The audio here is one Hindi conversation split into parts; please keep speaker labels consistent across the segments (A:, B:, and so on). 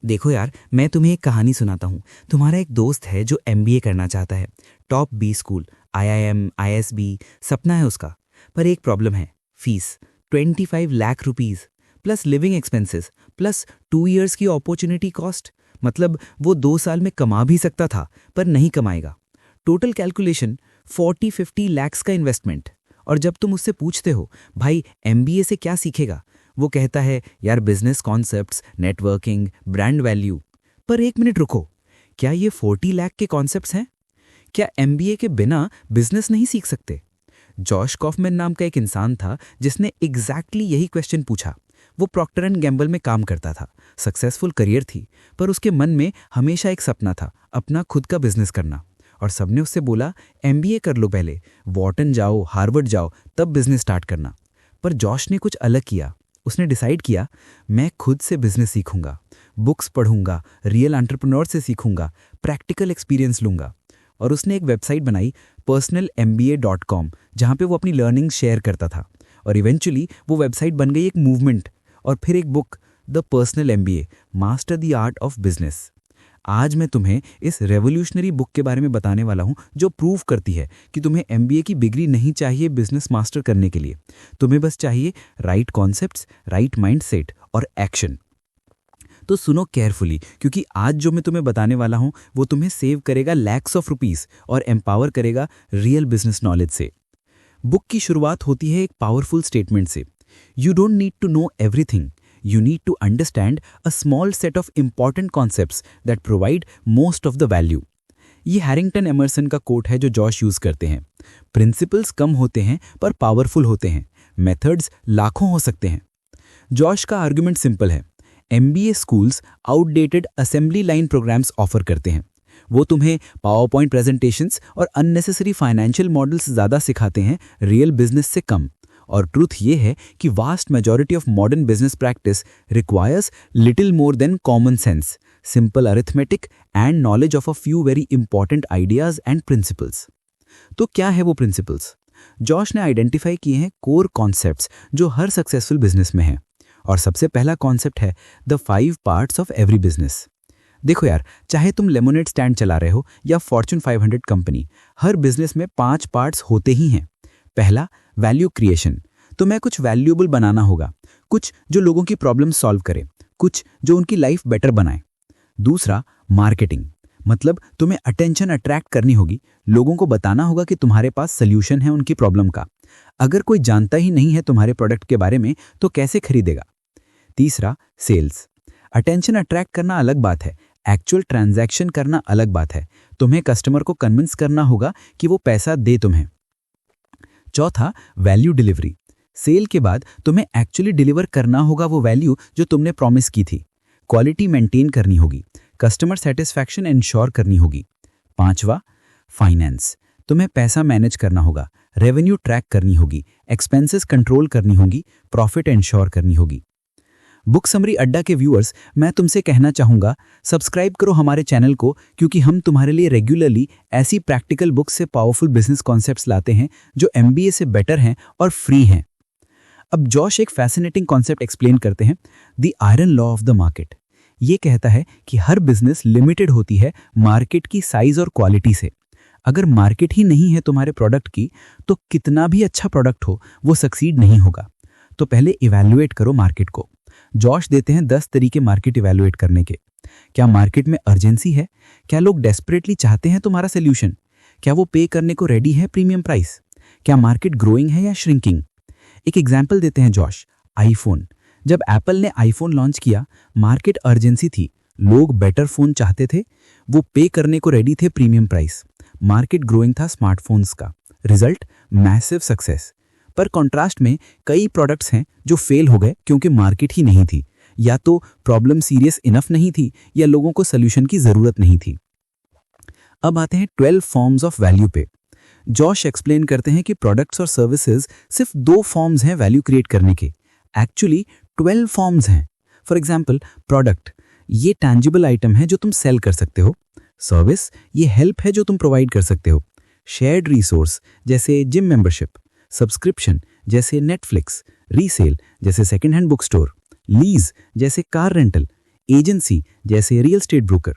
A: देखो यार, मैं तुम्हें एक कहानी सुनाता हूँ। तुम्हारा एक दोस्त है जो एमबीए करना चाहता है। Top B school, IIM, ISB, सपना है उसका। पर एक प्रॉब्लम है, fees 25 lakh rupees plus living expenses plus 2 years की अपॉर्चुनिटी कॉस्ट। मतलब वो 2 साल में कमा भी सकता था पर नहीं कमाएगा। टोटल कैलकुलेशन 40-50 लैक्स का इन्वेस्टमेंट। और जब तुम उससे पूछते हो भाई एमबीए से क्या सीखेगा, वो कहता है यार business concepts, networking, brand value. पर एक मिनट रुको, क्या ये 40 लाख के कॉन्सेप्ट्स हैं? क्या एमबीए के बिना बिजनेस नहीं सीख सकते? जॉश कॉफमैन नाम का एक इंसान था जिसने एग्जैक्टली यही क्वेश्चन पूछा। वो प्रॉक्टर एंड गैम्बल में काम करता था, सक्सेसफुल करियर थी, पर उसके मन में हमेशा एक सपना था, अपना खुद का बिजनेस करना। और सबने उससे बोला एमबीए कर लो पहले, वॉर्टन जाओ, हार्वर्ड जाओ, तब बिजनेस स्टार्ट करना। पर जॉश ने कुछ अलग किया। उसने डिसाइड किया मैं खुद से बिजनेस सीखूंगा, बुक्स पढ़ूंगा, रियल एंटरप्रेन्योर से सीखूंगा, प्रैक्टिकल एक्सपीरियंस लूंगा। और उसने एक वेबसाइट बनाई personalmba.com, जहां पे वो अपनी लर्निंग शेयर करता था। और इवेंचुअली वो वेबसाइट बन गई एक मूवमेंट, और फिर एक book, the personal MBA, master the art of business. आज मैं तुम्हें इस रेवोल्यूशनरी बुक के बारे में बताने वाला हूं जो प्रूव करती है कि तुम्हें एमबीए की डिग्री नहीं चाहिए बिजनेस मास्टर करने के लिए। तुम्हें बस चाहिए राइट कॉन्सेप्ट्स, राइट माइंडसेट और एक्शन। तो सुनो केयरफुली, क्योंकि आज जो मैं तुम्हें बताने वाला हूं वो तुम्हें सेव करेगा लैक्स ऑफ रुपीस और एम्पावर करेगा रियल बिजनेस नॉलेज से। बुक की शुरुआत होती है एक पावरफुल स्टेटमेंट से, you don't need to know everything, you need to understand a small set of important concepts that provide most of the value। ये हैरिंगटन एमरसन का कोट है जो जॉश यूज करते हैं। प्रिंसिपल्स कम होते हैं पर पावरफुल होते हैं, मेथड्स लाखों हो सकते हैं। जॉश का आर्गुमेंट सिंपल है, MBA schools outdated assembly line programs offer करते हैं। वो तुम्हें पावर पॉइंट प्रेजेंटेशंस और अननेसेसरी फाइनेंशियल मॉडल्स ज़्यादा सिखाते हैं, रियल बिजनेस से कम। और ट्रूथ ये है कि vast majority of modern business practice requires little more than common sense, simple arithmetic and knowledge of a few very important ideas and principles. तो क्या है वो प्रिंसिपल्स? जॉश ने आइडेंटिफाई किए हैं कोर कॉन्सेप्ट्स जो हर सक्सेसफुल बिजनेस में हैं। और सबसे पहला कॉन्सेप्ट है the 5 parts of every business. देखो यार, चाहे तुम लेमोनेड स्टैंड चला रहे हो या फॉर्च्यून 500 कंपनी, हर बिजनेस में 5 पार्ट्स होते ही हैं। पहला, वैल्यू क्रिएशन। तुम्हें कुछ वैल्यूएबल बनाना होगा, कुछ जो लोगों की प्रॉब्लम सॉल्व करे, कुछ जो उनकी लाइफ बेटर बनाए। दूसरा, मार्केटिंग। मतलब तुम्हें अटेंशन अट्रैक्ट करनी होगी, लोगों को बताना होगा कि तुम्हारे पास सोल्यूशन है उनकी प्रॉब्लम का। अगर कोई जानता ही नहीं है तुम्हारे प्रोडक्ट के बारे में तो कैसे खरीदेगा? तीसरा, सेल्स। अटेंशन अट्रैक्ट करना अलग बात है, एक्चुअल ट्रांजैक्शन करना अलग बात है। तुम्हें कस्टमर को कन्विंस करना होगा कि वो पैसा दे तुम्हें। चौथा, वैल्यू डिलीवरी। सेल के बाद तुम्हें एक्चुअली डिलीवर करना होगा वो वैल्यू जो तुमने प्रॉमिस की थी। क्वालिटी मेंटेन करनी होगी, कस्टमर सेटिस्फैक्शन इंश्योर करनी होगी। पांचवा, फाइनेंस। तुम्हें पैसा मैनेज करना होगा, रेवेन्यू ट्रैक करनी होगी, एक्सपेंसेस कंट्रोल करनी होगी, प्रॉफिट इंश्योर करनी होगी। बुक समरी अड्डा के व्यूअर्स, मैं तुमसे कहना चाहूंगा सब्सक्राइब करो हमारे चैनल को, क्योंकि हम तुम्हारे लिए रेगुलरली ऐसी प्रैक्टिकल बुक्स से पावरफुल बिजनेस कॉन्सेप्ट्स लाते हैं जो एमबीए से बेटर हैं और फ्री हैं। अब जॉश एक फैसिनेटिंग कॉन्सेप्ट एक्सप्लेन करते हैं, the iron law of the market. ये कहता है कि हर बिजनेस लिमिटेड होती है मार्केट की साइज और क्वालिटी से। अगर मार्केट ही नहीं है तुम्हारे प्रोडक्ट की, तो कितना भी अच्छा प्रोडक्ट हो वो सक्सीड नहीं होगा। तो पहले इवैल्यूएट करो मार्केट को। जॉश देते हैं 10 तरीके मार्केट इवैल्यूएट करने के। क्या मार्केट में अर्जेंसी है? क्या लोग डेस्परेटली चाहते हैं तुम्हारा सोल्यूशन? क्या वो पे करने को रेडी है प्रीमियम प्राइस? क्या मार्केट ग्रोइंग है या श्रिंकिंग? एक एग्जाम्पल देते हैं जॉश, आईफोन। जब एप्पल ने आईफोन लॉन्च किया, मार्केट अर्जेंसी थी, लोग बेटर फोन चाहते थे, वो पे करने को रेडी थे प्रीमियम प्राइस। मार्केट ग्रोइंग था स्मार्टफोन्स का, रिजल्ट मैसिव सक्सेस। पर कॉन्ट्रास्ट में कई प्रोडक्ट्स हैं जो फेल हो गए क्योंकि मार्केट ही नहीं थी, या तो प्रॉब्लम सीरियस इनफ नहीं थी या लोगों को सोल्यूशन की जरूरत नहीं थी। अब आते हैं 12 फॉर्म्स ऑफ वैल्यू पे। जॉश एक्सप्लेन करते हैं कि प्रोडक्ट्स और सर्विसेज सिर्फ 2 फॉर्म्स हैं वैल्यू क्रिएट करने के, एक्चुअली 12 फॉर्म्स हैं। फॉर एग्जाम्पल, प्रोडक्ट ये टैंजिबल आइटम है जो तुम सेल कर सकते हो, सर्विस ये हेल्प है जो तुम प्रोवाइड कर सकते हो, शेयर्ड रिसोर्स जैसे जिम मेंबरशिप, सब्सक्रिप्शन जैसे नेटफ्लिक्स, रीसेल जैसे second hand book store, lease जैसे कार रेंटल।
B: एजेंसी जैसे real estate broker,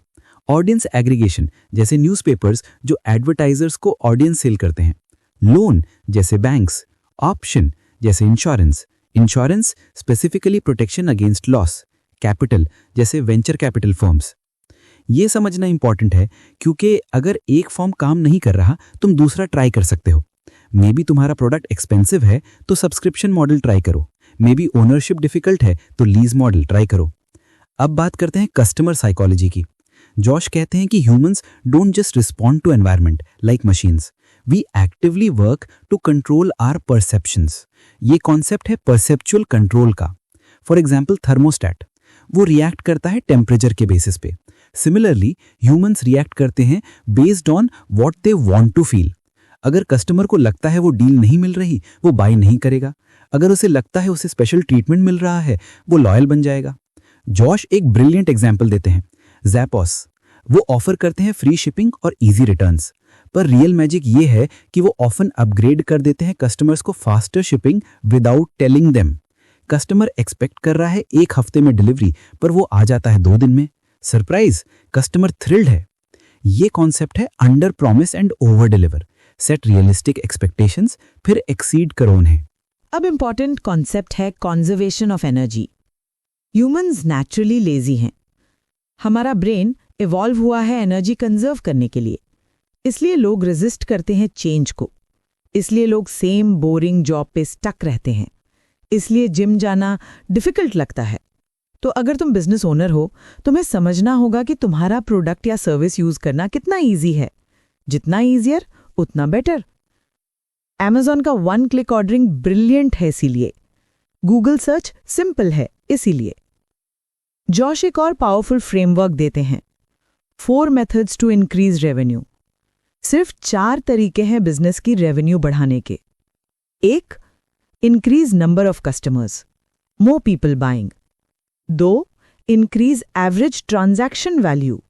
B: audience aggregation जैसे न्यूज़पेपर्स जो एडवर्टाइजर्स को ऑडियंस सेल करते हैं, लोन जैसे बैंक्स, ऑप्शन जैसे insurance specifically protection against loss, capital जैसे वेंचर कैपिटल फर्म्स। ये समझना इंपॉर्टेंट है क्योंकि अगर एक फॉर्म काम नहीं कर रहा तुम दूसरा ट्राई कर सकते हो। मे बी तुम्हारा प्रोडक्ट एक्सपेंसिव है तो सब्सक्रिप्शन मॉडल ट्राई करो, मे बी ओनरशिप डिफिकल्ट है तो लीज मॉडल ट्राई करो। अब बात करते हैं कस्टमर साइकोलॉजी की। जॉश कहते हैं कि humans don't just respond to environment like machines, we actively work to control our perceptions. ये कॉन्सेप्ट है परसेप्चुअल कंट्रोल का। फॉर एग्जाम्पल थर्मोस्टैट, वो रिएक्ट करता है टेम्परेचर के बेसिस पे। सिमिलरली ह्यूमंस रिएक्ट करते हैं based on what they want to feel. अगर कस्टमर को लगता है वो डील नहीं मिल रही, वो बाय नहीं करेगा। अगर उसे लगता है उसे स्पेशल ट्रीटमेंट मिल रहा है, वो लॉयल बन जाएगा। जॉश एक ब्रिलियंट एग्जाम्पल देते हैं, ज़ैपोस। वो ऑफर करते हैं फ्री शिपिंग और इजी रिटर्न्स, पर रियल मैजिक ये है कि वो ऑफन अपग्रेड कर देते हैं कस्टमर्स को faster shipping without telling them. Customer expect कर रहा है 1 हफ्ते में डिलीवरी, पर वो आ जाता है 2 दिन में। सरप्राइज, कस्टमर थ्रिल्ड है। ये कॉन्सेप्ट है under promise and over deliver. Set realistic expectations, फिर एक्सीड करो उन्हें।
C: अब इम्पॉर्टेंट कॉन्सेप्ट है conservation of energy. Humans naturally lazy हैं। हमारा ब्रेन इवॉल्व हुआ है एनर्जी कंजर्व करने के लिए। इसलिए लोग रेजिस्ट करते हैं चेंज को। इसलिए लोग सेम बोरिंग जॉब पे स्टक रहते हैं। इसलिए जिम जाना डिफिकल्ट लगता है। तो अगर तुम बिजनेस ओनर हो, तुम्हें समझना होगा कि तुम्हारा प्रोडक्ट या सर्विस यूज करना कितना ईजी है। जितना ईजियर उतना बेटर। Amazon का 1 क्लिक ऑर्डरिंग ब्रिलियंट है इसीलिए। गूगल सर्च सिंपल है इसीलिए। जॉश एक और पावरफुल फ्रेमवर्क देते हैं, 4 मेथड्स टू इंक्रीज रेवेन्यू। सिर्फ 4 तरीके हैं बिजनेस की रेवेन्यू बढ़ाने के। 1. Increase number of customers, more people buying. 2. Increase average transaction value,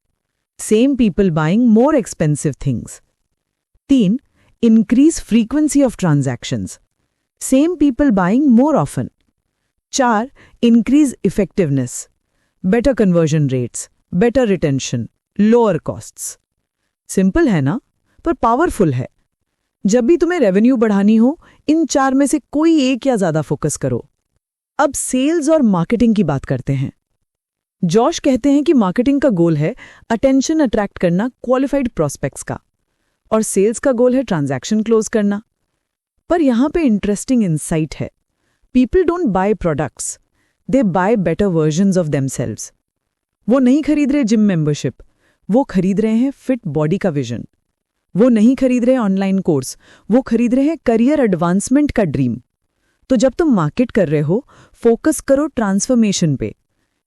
C: same people buying more expensive things. 3. Increase frequency of transactions. Same people buying more often. 4. Increase effectiveness. Better conversion rates. Better retention. Lower costs. Simple है ना, पर पावरफुल है। जब भी तुम्हें रेवेन्यू बढ़ानी हो, इन 4 में से कोई एक या ज्यादा फोकस करो। अब सेल्स और मार्केटिंग की बात करते हैं। जॉश कहते हैं कि मार्केटिंग का गोल है अटेंशन अट्रैक्ट करना क्वालिफाइड प्रोस्पेक्ट्स का, और सेल्स का गोल है ट्रांजैक्शन क्लोज करना। पर यहां पे इंटरेस्टिंग इंसाइट है। People don't buy products, they buy better versions of themselves. वो नहीं खरीद रहे जिम मेंबरशिप, वो खरीद रहे हैं फिट बॉडी का विजन। वो नहीं खरीद रहे ऑनलाइन कोर्स, वो खरीद रहे हैं करियर एडवांसमेंट का ड्रीम। तो जब तुम मार्केट कर रहे हो, फोकस करो ट्रांसफॉर्मेशन पे।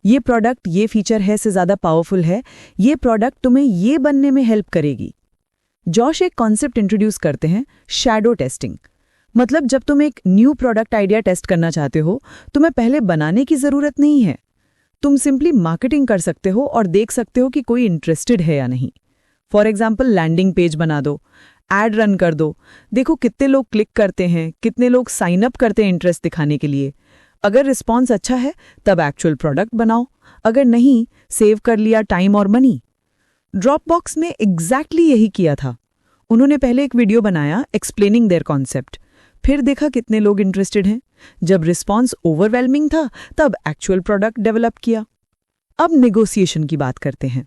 C: ये प्रोडक्ट ये फीचर है से ज्यादा पावरफुल है, ये प्रोडक्ट तुम्हें ये बनने में हेल्प करेगी। जॉश एक कॉन्सेप्ट इंट्रोड्यूस करते हैं, शैडो टेस्टिंग। मतलब जब तुम एक न्यू प्रोडक्ट आइडिया टेस्ट करना चाहते हो, तुम्हें पहले बनाने की जरूरत नहीं है। तुम सिंपली मार्केटिंग कर सकते हो और देख सकते हो कि कोई इंटरेस्टेड है या नहीं। फॉर एग्जाम्पल, लैंडिंग पेज बना दो, एड रन कर दो, देखो कितने लोग क्लिक करते हैं, कितने लोग साइन अप करते हैं इंटरेस्ट दिखाने के लिए। अगर रिस्पॉन्स अच्छा है तब एक्चुअल प्रोडक्ट बनाओ, अगर नहीं, सेव कर लिया टाइम और मनी। ड्रॉपबॉक्स ने एग्जैक्टली यही किया था। उन्होंने पहले एक वीडियो बनाया एक्सप्लेनिंग देयर कॉन्सेप्ट, फिर देखा कितने लोग इंटरेस्टेड हैं। जब रिस्पॉन्स ओवरवेलमिंग था तब एक्चुअल प्रोडक्ट डेवलप किया। अब नेगोशिएशन की बात करते हैं।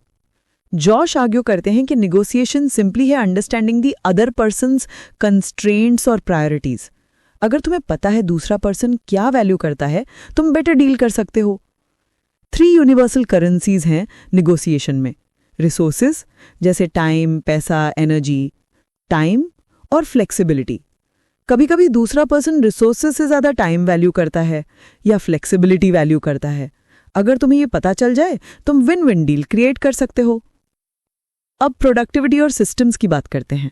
C: जॉश आर्ग्यू करते हैं कि नेगोशिएशन सिंपली है understanding the other persons constraints और प्रायोरिटीज। अगर तुम्हें पता है दूसरा पर्सन क्या वैल्यू करता है, तुम बेटर डील कर सकते हो। 3 यूनिवर्सल करेंसीज हैं नेगोशिएशन में। रिसोर्सेज जैसे टाइम, पैसा, एनर्जी। टाइम और फ्लेक्सिबिलिटी। कभी कभी दूसरा पर्सन रिसोर्सेज से ज्यादा टाइम वैल्यू करता है या फ्लेक्सिबिलिटी वैल्यू करता है। अगर तुम्हें ये पता चल जाए, तुम विन विन डील क्रिएट कर सकते हो। अब प्रोडक्टिविटी और सिस्टम्स की बात करते हैं।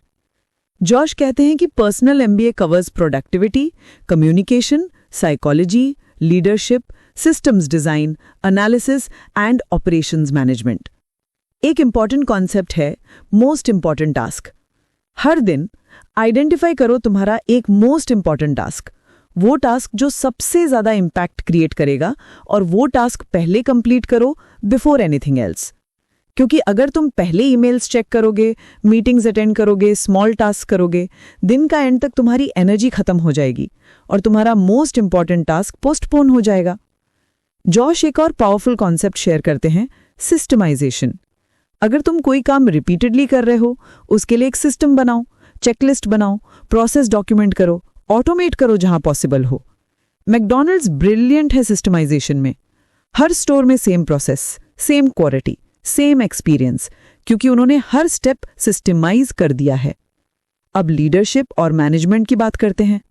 C: जॉश कहते हैं कि personal MBA covers productivity, communication, psychology, leadership, systems design, analysis and operations management. एक इंपॉर्टेंट कॉन्सेप्ट है मोस्ट इंपॉर्टेंट टास्क। हर दिन आइडेंटिफाई करो तुम्हारा एक मोस्ट इंपॉर्टेंट टास्क। वो टास्क जो सबसे ज्यादा इम्पैक्ट क्रिएट करेगा, और वो टास्क पहले कंप्लीट करो बिफोर एनीथिंग एल्स। क्योंकि अगर तुम पहले ईमेल्स चेक करोगे, मीटिंग्स अटेंड करोगे, स्मॉल टास्क करोगे, दिन का एंड तक तुम्हारी एनर्जी खत्म हो जाएगी और तुम्हारा मोस्ट इंपॉर्टेंट टास्क पोस्टपोन हो जाएगा। जॉश एक और पावरफुल कॉन्सेप्ट शेयर करते हैं, सिस्टमाइजेशन। अगर तुम कोई काम रिपीटेडली कर रहे हो, उसके लिए एक सिस्टम बनाओ, चेकलिस्ट बनाओ, प्रोसेस डॉक्यूमेंट करो, ऑटोमेट करो जहां पॉसिबल हो। मैकडॉनल्ड्स ब्रिलियंट है सिस्टमाइजेशन में। हर स्टोर में same process, same quality, same experience, क्योंकि उन्होंने हर स्टेप सिस्टमाइज कर दिया है। अब लीडरशिप और मैनेजमेंट की बात करते हैं।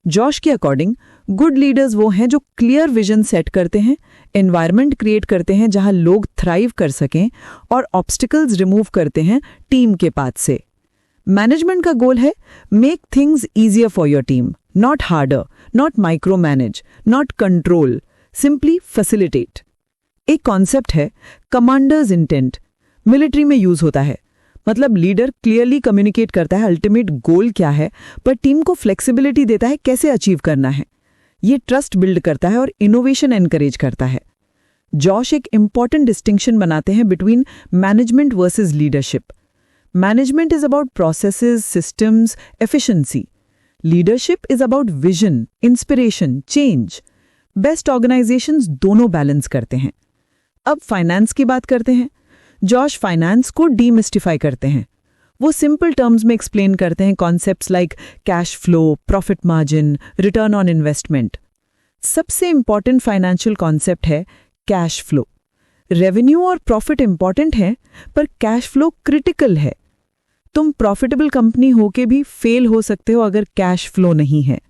C: जॉश के अकॉर्डिंग गुड लीडर्स वो हैं जो क्लियर विजन सेट करते हैं, एनवायरनमेंट क्रिएट करते हैं जहां लोग थ्राइव कर सकें, और ऑब्स्टिकल्स रिमूव करते हैं टीम के पाथ से। मैनेजमेंट का गोल है make things easier for your team, not harder, not micro manage, not control, simply facilitate. एक कॉन्सेप्ट है कमांडर्स इंटेंट, मिलिट्री में यूज होता है। मतलब लीडर क्लियरली कम्युनिकेट करता है अल्टीमेट गोल क्या है, पर टीम को फ्लेक्सिबिलिटी देता है कैसे अचीव करना है। ये ट्रस्ट बिल्ड करता है और इनोवेशन एनकरेज करता है। जॉश एक इंपॉर्टेंट डिस्टिंक्शन बनाते हैं between management versus leadership. Management is about processes, systems, efficiency. Leadership is about vision, inspiration, change. Best organisations दोनों बैलेंस करते हैं। अब फाइनेंस की बात करते हैं। जॉश फाइनेंस को डीमिस्टिफाई करते हैं। वो सिंपल टर्म्स में एक्सप्लेन करते हैं concepts like cash flow, profit margin, return on investment. सबसे इंपॉर्टेंट फाइनेंशियल कॉन्सेप्ट है कैश फ्लो। रेवेन्यू और प्रॉफिट इंपॉर्टेंट है, पर कैश फ्लो क्रिटिकल है। तुम प्रॉफिटेबल कंपनी होके भी फेल हो सकते हो अगर कैश फ्लो नहीं है।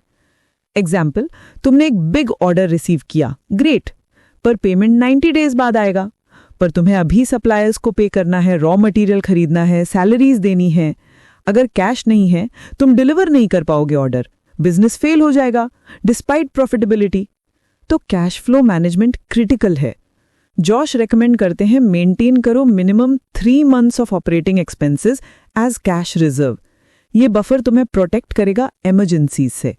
C: एग्जाम्पल, तुमने एक बिग ऑर्डर रिसीव किया, ग्रेट, पर पेमेंट 90 डेज बाद आएगा। पर तुम्हें अभी सप्लायर्स को पे करना है, रॉ मटेरियल खरीदना है, सैलरीज देनी है। अगर कैश नहीं है, तुम डिलीवर नहीं कर पाओगे ऑर्डर, बिजनेस फेल हो जाएगा डिस्पाइट प्रॉफिटेबिलिटी। तो कैश फ्लो मैनेजमेंट क्रिटिकल है। जॉश रेकमेंड करते हैं मेंटेन करो minimum 3 months of operating expenses as cash reserve. ये बफर तुम्हें प्रोटेक्ट करेगा इमरजेंसीज से।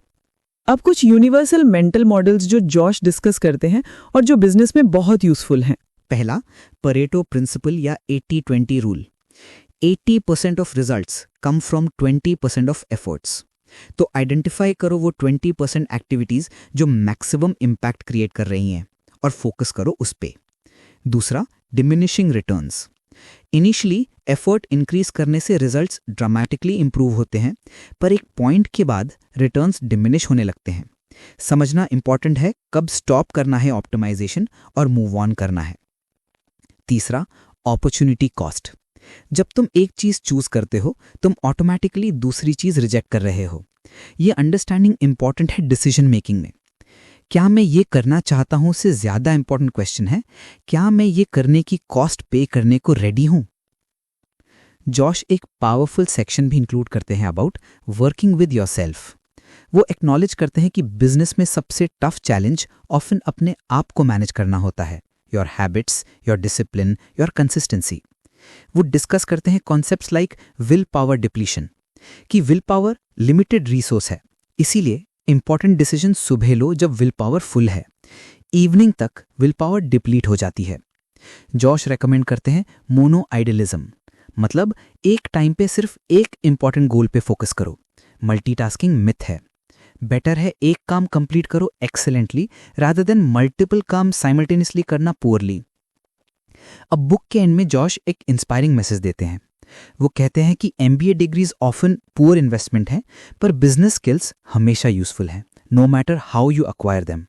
C: अब कुछ यूनिवर्सल मेंटल मॉडल्स जो जॉश डिस्कस करते हैं और जो बिजनेस में बहुत यूजफुल हैं।
A: पहला, परेटो प्रिंसिपल या 80-20 rule. 80% of results come from 20% of efforts. तो आइडेंटिफाई करो वो 20% एक्टिविटीज जो मैक्सिमम इम्पैक्ट क्रिएट कर रही हैं और फोकस करो उस पे। दूसरा, diminishing returns. Initially effort increase करने से रिजल्ट्स ड्रामेटिकली इंप्रूव होते हैं, पर एक पॉइंट के बाद रिटर्न्स डिमिनिश होने लगते हैं। समझना इंपॉर्टेंट है कब स्टॉप करना है ऑप्टिमाइजेशन और मूव ऑन करना है। तीसरा, अपॉर्चुनिटी कॉस्ट। जब तुम एक चीज चूज करते हो, तुम ऑटोमेटिकली दूसरी चीज रिजेक्ट कर रहे हो। यह अंडरस्टैंडिंग इंपॉर्टेंट है डिसीजन मेकिंग में। क्या मैं ये करना चाहता हूं से ज्यादा इंपॉर्टेंट क्वेश्चन है, क्या मैं ये करने की कॉस्ट पे करने को रेडी हूं। जॉश एक पावरफुल सेक्शन भी इंक्लूड करते हैं अबाउट वर्किंग विद योरसेल्फ। वो एक्नॉलेज करते हैं कि बिजनेस में सबसे टफ चैलेंज ऑफन अपने आप को मैनेज करना होता है, your habits, your discipline, your consistency. वो डिस्कस करते हैं concepts like will power depletion, कि विल पावर लिमिटेड रिसोर्स है, इसीलिए इंपॉर्टेंट डिसीजन सुबह लो जब विल पावर फुल है, इवनिंग तक विल पावर डिप्लीट हो जाती है। जॉश रेकमेंड करते हैं मोनो आइडियलिज्म, मतलब एक टाइम पे सिर्फ एक इंपॉर्टेंट गोल पे फोकस करो। मल्टीटास्किंग मिथ है। बेटर है एक काम कंप्लीट करो एक्सेलेंटली रादर देन मल्टीपल काम साइमल्टेनियसली करना पुअरली। अब बुक के एंड में जॉश एक इंस्पायरिंग मैसेज देते हैं। वो कहते हैं कि MBA degrees often poor investment है, पर बिजनेस स्किल्स हमेशा यूजफुल हैं, no matter how you acquire them.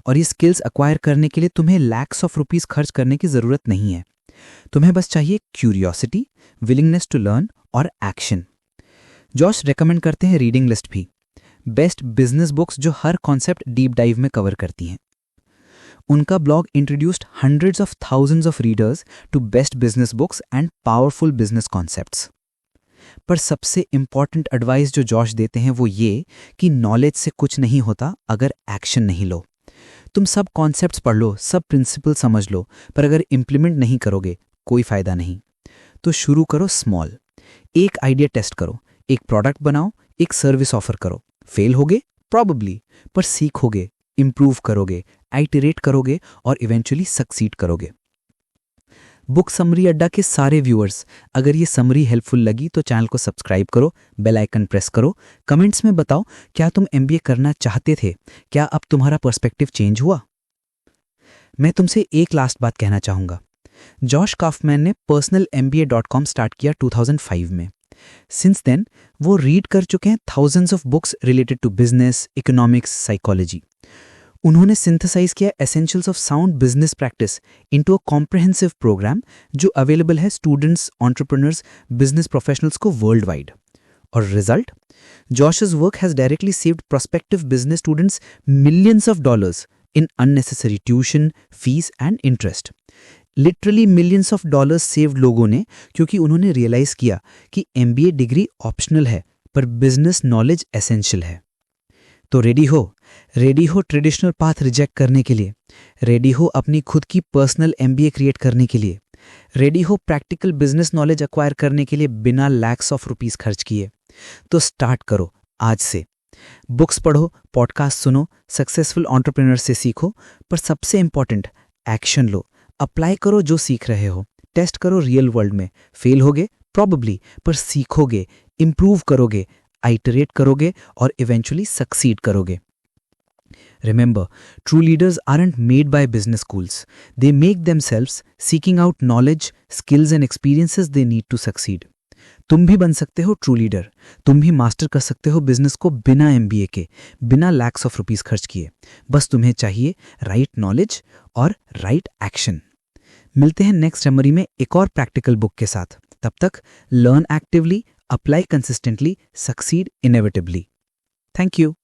A: और ये स्किल्स अक्वायर करने के लिए तुम्हें लैक्स ऑफ रुपीज खर्च करने की जरूरत नहीं है। तुम्हें बस चाहिए क्यूरियोसिटी, विलिंगनेस टू लर्न और एक्शन। जॉश रेकमेंड करते हैं रीडिंग लिस्ट भी, बेस्ट बिजनेस बुक्स जो हर कॉन्सेप्ट डीप डाइव में कवर करती हैं। उनका blog introduced hundreds of thousands of readers to best business books and powerful business concepts. पर सबसे इंपॉर्टेंट एडवाइस जो जॉश देते हैं वो ये कि नॉलेज से कुछ नहीं होता अगर एक्शन नहीं लो। तुम सब कॉन्सेप्ट्स पढ़ लो, सब प्रिंसिपल समझ लो, पर अगर इंप्लीमेंट नहीं करोगे कोई फायदा नहीं। तो शुरू करो स्मॉल, एक आइडिया टेस्ट करो, एक प्रोडक्ट बनाओ, एक सर्विस ऑफर करो, फेल होगे
B: प्रॉबली, पर सीखोगे, इंप्रूव करोगे, आइटरेट करोगे और इवेंचुअली सक्सीड करोगे। बुक समरी अड्डा के सारे व्यूअर्स, अगर ये समरी हेल्पफुल लगी तो चैनल को सब्सक्राइब करो, बेल आइकन प्रेस करो, कमेंट्स में बताओ क्या तुम एमबीए करना चाहते थे, क्या अब तुम्हारा पर्सपेक्टिव चेंज हुआ। मैं तुमसे एक लास्ट बात कहना चाहूंगा। जॉश काफमैन ने personalmba.com स्टार्ट किया 2005 में। सिंस देन वो रीड कर चुके हैं thousands of books related to business, economics, psychology. उन्होंने सिंथेसाइज किया essentials of sound business practice into a comprehensive programme जो अवेलेबल है स्टूडेंट्स, एंटरप्रेन्योर्स, बिजनेस प्रोफेशनल्स को वर्ल्ड वाइड। और result, Josh's work has directly saved prospective business students millions of dollars in unnecessary tuition, fees and interest. Literally millions of dollars saved लोगों ने, क्योंकि उन्होंने रियलाइज किया कि एमबीए डिग्री ऑप्शनल है पर बिजनेस नॉलेज एसेंशियल है। तो रेडी हो ट्रेडिशनल पाथ रिजेक्ट करने के लिए, रेडी हो अपनी खुद की पर्सनल एमबीए क्रिएट करने के लिए, रेडी हो प्रैक्टिकल बिजनेस नॉलेज एक्वायर करने के लिए बिना लैक्स ऑफ रुपीस खर्च किए। तो स्टार्ट करो आज से। बुक्स पढ़ो, पॉडकास्ट सुनो, सक्सेसफुल एंटरप्रेन्योर से सीखो, पर सबसे इंपॉर्टेंट एक्शन लो। अप्लाई करो जो सीख रहे हो, टेस्ट करो रियल वर्ल्ड में, फेल होगे प्रॉबली, पर सीखोगे, इंप्रूव करोगे, आइटरेट करोगे और इवेंचुअली सक्सीड करोगे। Remember, true leaders aren't made by business schools. They make themselves seeking out knowledge, skills and experiences they need to succeed. तुम भी बन सकते हो ट्रू लीडर, तुम भी मास्टर कर सकते हो बिजनेस को बिना एमबीए के, बिना लैक्स ऑफ रुपीस खर्च किए। बस तुम्हें चाहिए राइट नॉलेज और राइट एक्शन। मिलते हैं नेक्स्ट समरी में एक और प्रैक्टिकल बुक के साथ। तब तक learn actively, apply consistently, succeed inevitably. Thank you.